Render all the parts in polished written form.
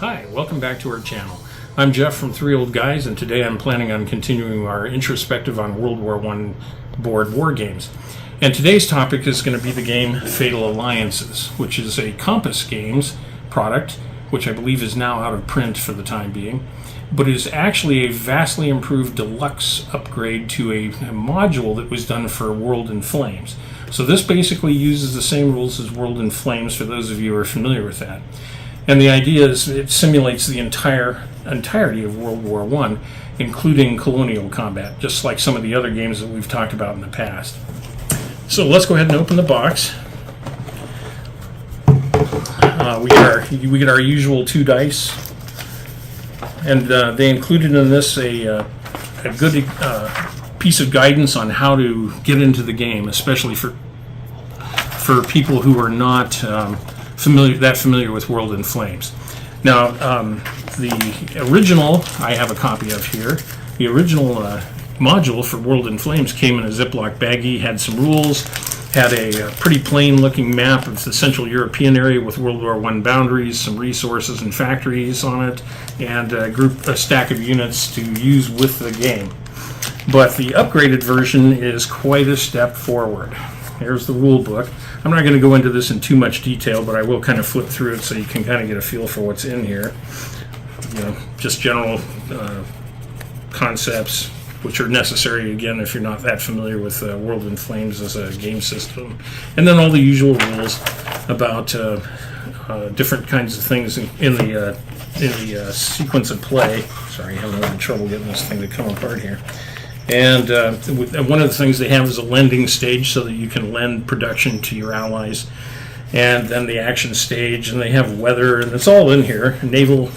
Hi, welcome back to our channel. I'm Jeff from Three Old Guys, and today I'm planning on continuing our introspective on World War I board war games. And today's topic is going to be the game Fatal Alliances, which is a Compass Games product, which I believe is now out of print for the time being, but is actually a vastly improved deluxe upgrade to a module that was done for World in Flames. So this basically uses the same rules as World in Flames, for those of you who are familiar with that. And the idea is it simulates the entirety of World War I, including colonial combat, just like some of the other games that we've talked about in the past. So let's go ahead and open the box. We get our usual 2 dice, and they included in this a good piece of guidance on how to get into the game, especially for people who are not familiar with World in Flames. Now, the original I have a copy of here. The original module for World in Flames came in a Ziploc baggie, had some rules, had a pretty plain-looking map of the Central European area with World War I boundaries, some resources and factories on it, and a stack of units to use with the game. But the upgraded version is quite a step forward. Here's the rule book. I'm not going to go into this in too much detail, but I will kind of flip through it so you can kind of get a feel for what's in here. You know, just general concepts, which are necessary, again, if you're not that familiar with World in Flames as a game system. And then all the usual rules about different kinds of things in the sequence of play. Sorry, I'm having trouble getting this thing to come apart here. And one of the things they have is a lending stage, so that you can lend production to your allies. And then the action stage, and they have weather, and it's all in here. Naval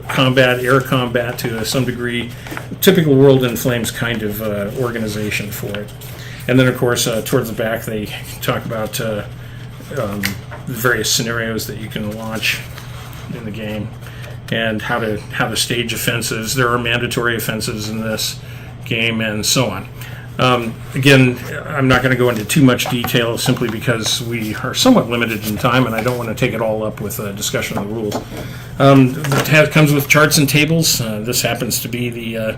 combat, air combat to some degree. Typical World in Flames kind of organization for it. And then, of course, towards the back, they talk about the various scenarios that you can launch in the game, and how to stage offensives. There are mandatory offensives in this game, and so on. Again, I'm not going to go into too much detail, simply because we are somewhat limited in time, and I don't want to take it all up with a discussion of the rules. It comes with charts and tables. This happens to be the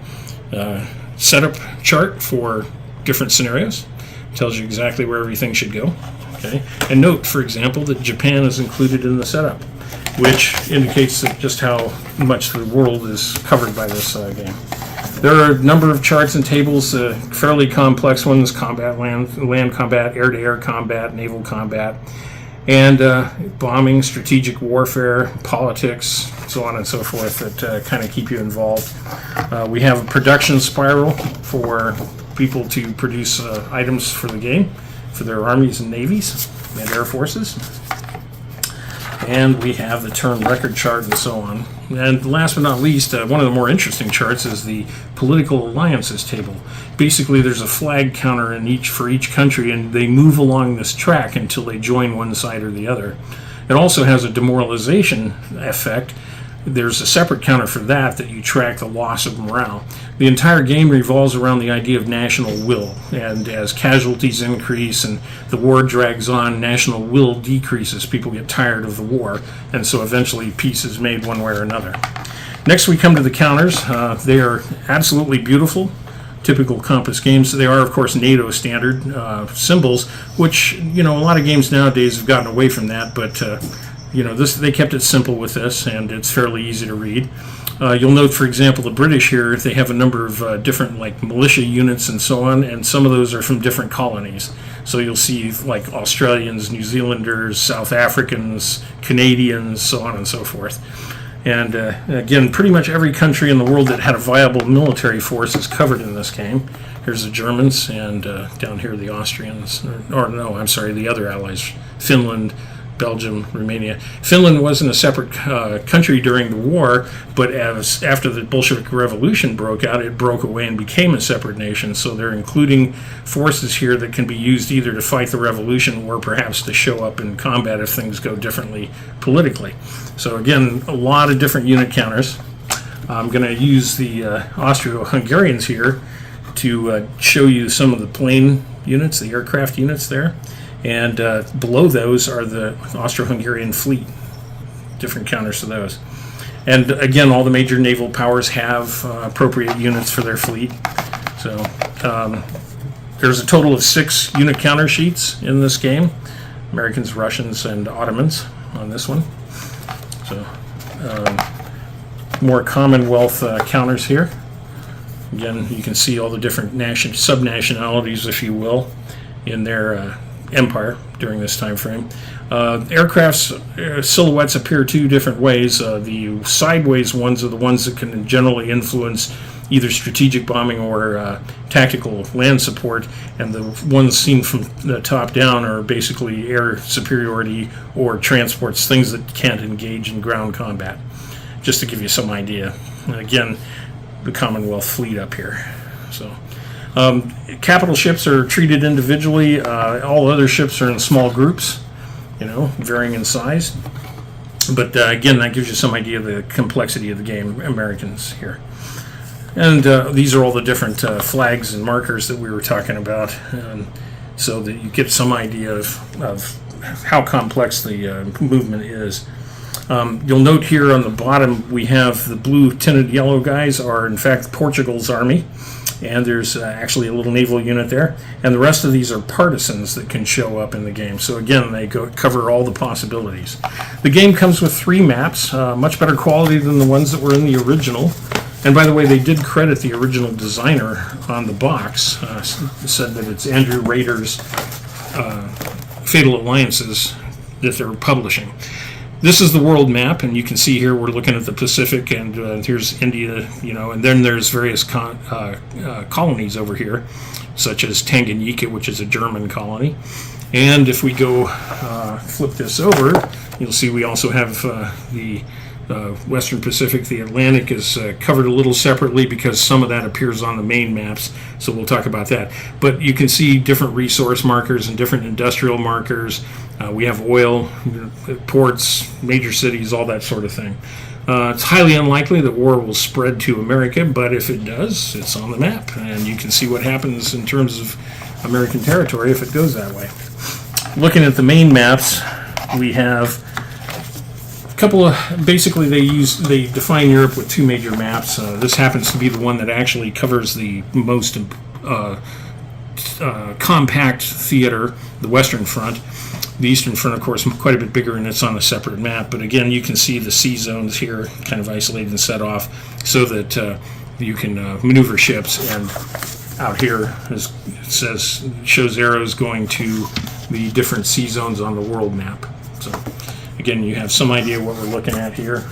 setup chart for different scenarios. It tells you exactly where everything should go. Okay, and note, for example, that Japan is included in the setup, which indicates that just how much the world is covered by this game. There are a number of charts and tables, fairly complex ones: combat, land combat, air-to-air combat, naval combat, and bombing, strategic warfare, politics, so on and so forth, that kind of keep you involved. We have a production spiral for people to produce items for the game, for their armies and navies and air forces. And we have the turn record chart and so on. And last but not least, one of the more interesting charts is the political alliances table. Basically, there's a flag counter for each country, and they move along this track until they join one side or the other. It also has a demoralization effect. There's a separate counter for that you track the loss of morale. The entire game revolves around the idea of national will, and as casualties increase and the war drags on, national will decreases. People get tired of the war, and so eventually peace is made one way or another. Next, we come to the counters. They are absolutely beautiful. Typical Compass games. They are, of course, NATO standard symbols, which, a lot of games nowadays have gotten away from that, but they kept it simple with this, and it's fairly easy to read. You'll note, for example, the British here, they have a number of different militia units and so on, and some of those are from different colonies. So you'll see Australians, New Zealanders, South Africans, Canadians, so on and so forth. And again, pretty much every country in the world that had a viable military force is covered in this game. Here's the Germans, and down here the Austrians, the other allies: Finland, Belgium, Romania. Finland wasn't a separate country during the war, but after the Bolshevik Revolution broke out, it broke away and became a separate nation. So they're including forces here that can be used either to fight the revolution or perhaps to show up in combat if things go differently politically. So again, a lot of different unit counters. I'm going to use the Austro-Hungarians here to show you some of the plane units, the aircraft units there. And below those are the Austro-Hungarian fleet, different counters to those. And again, all the major naval powers have appropriate units for their fleet. So there's a total of 6 unit counter sheets in this game. Americans, Russians, and Ottomans on this one. So more Commonwealth counters here. Again, you can see all the different sub-nationalities, if you will, in their empire during this time frame. Aircraft's silhouettes appear 2 different ways. The sideways ones are the ones that can generally influence either strategic bombing or tactical land support, and the ones seen from the top down are basically air superiority or transports, things that can't engage in ground combat, just to give you some idea. And again, the Commonwealth fleet up here. So capital ships are treated individually. All other ships are in small groups, varying in size. But again, that gives you some idea of the complexity of the game, Americans here. And these are all the different flags and markers that we were talking about, so that you get some idea of how complex the movement is. You'll note here on the bottom we have the blue tinted yellow guys are in fact Portugal's army, and there's actually a little naval unit there, and the rest of these are partisans that can show up in the game. So again, they cover all the possibilities. The game comes with 3 maps, much better quality than the ones that were in the original. And by the way, they did credit the original designer on the box, said that it's Andrew Rader's Fatal Alliances that they're publishing. This is the world map, and you can see here we're looking at the Pacific, and here's India, and then there's various colonies over here, such as Tanganyika, which is a German colony. And if we go flip this over, you'll see we also have the Western Pacific. The Atlantic is covered a little separately because some of that appears on the main maps, so we'll talk about that. But you can see different resource markers and different industrial markers. We have oil, ports, major cities, all that sort of thing. It's highly unlikely that war will spread to America, but if it does, it's on the map, and you can see what happens in terms of American territory if it goes that way. Looking at the main maps, we have a couple of, basically they define Europe with 2 major maps. This happens to be the one that actually covers the most compact theater, the Western Front. The Eastern Front, of course, quite a bit bigger, and it's on a separate map. But again, you can see the sea zones here kind of isolated and set off so that you can maneuver ships. And out here, as it shows arrows going to the different sea zones on the world map. So again, you have some idea what we're looking at here.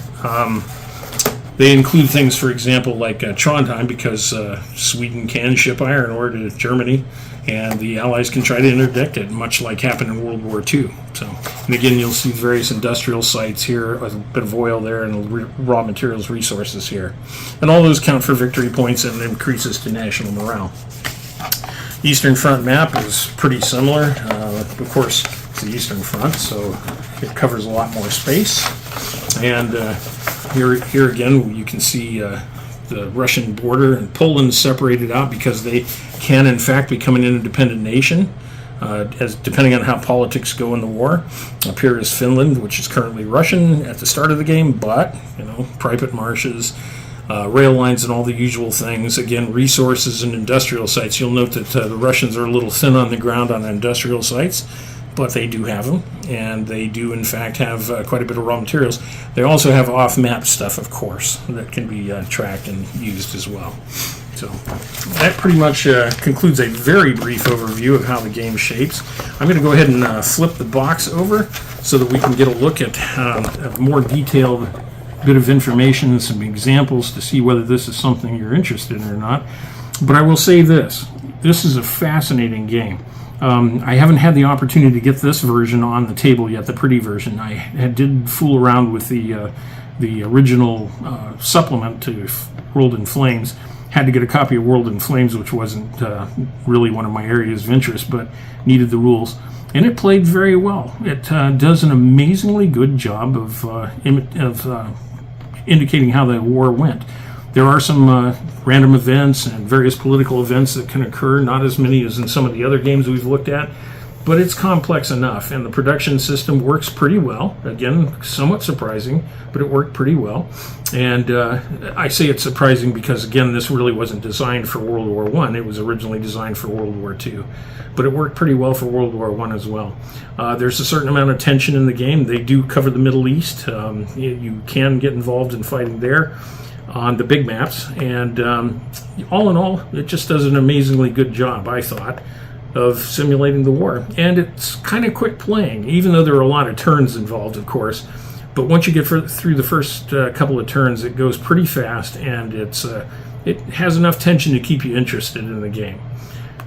They include things, for example, like Trondheim, because Sweden can ship iron ore to Germany, and the Allies can try to interdict it, much like happened in World War II. So, and again, you'll see various industrial sites here, a bit of oil there, and raw materials resources here. And all those count for victory points and increases to national morale. Eastern Front map is pretty similar. Of course, it's the Eastern Front, so it covers a lot more space. And here again, you can see the Russian border, and Poland separated out because they can, in fact, become an independent nation, as depending on how politics go in the war. Up here is Finland, which is currently Russian at the start of the game, but private marshes, rail lines, and all the usual things. Again, resources and industrial sites. You'll note that the Russians are a little thin on the ground on industrial sites, but they do have them, and they do in fact have quite a bit of raw materials. They also have off-map stuff, of course, that can be tracked and used as well. So that pretty much concludes a very brief overview of how the game shapes. I'm going to go ahead and flip the box over so that we can get a look at a more detailed bit of information and some examples to see whether this is something you're interested in or not. But I will say this is a fascinating game. I haven't had the opportunity to get this version on the table yet, the pretty version. I did fool around with the original supplement to World in Flames. Had to get a copy of World in Flames, which wasn't really one of my areas of interest, but needed the rules. And it played very well. It does an amazingly good job of indicating how the war went. There are some random events and various political events that can occur, not as many as in some of the other games we've looked at, but it's complex enough, and the production system works pretty well. Again, somewhat surprising, but it worked pretty well. And I say it's surprising because, again, this really wasn't designed for World War I. It was originally designed for World War II, but it worked pretty well for World War I as well. There's a certain amount of tension in the game. They do cover the Middle East. You can get involved in fighting there on the big maps, and all in all, it just does an amazingly good job, I thought, of simulating the war. And it's kind of quick playing, even though there are a lot of turns involved, of course. But once you get through the first couple of turns, it goes pretty fast, and it has enough tension to keep you interested in the game.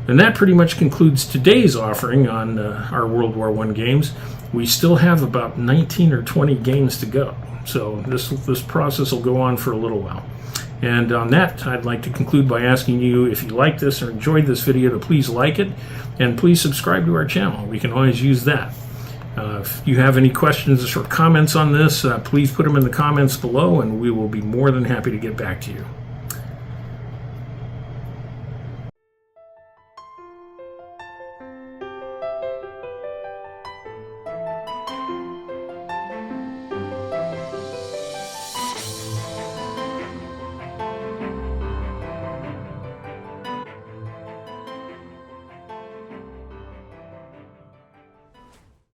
And that pretty much concludes today's offering on our World War I games. We still have about 19 or 20 games to go, so this process will go on for a little while. And on that, I'd like to conclude by asking you, if you like this or enjoyed this video, to please like it, and please subscribe to our channel. We can always use that. If you have any questions or comments on this, please put them in the comments below, and we will be more than happy to get back to you.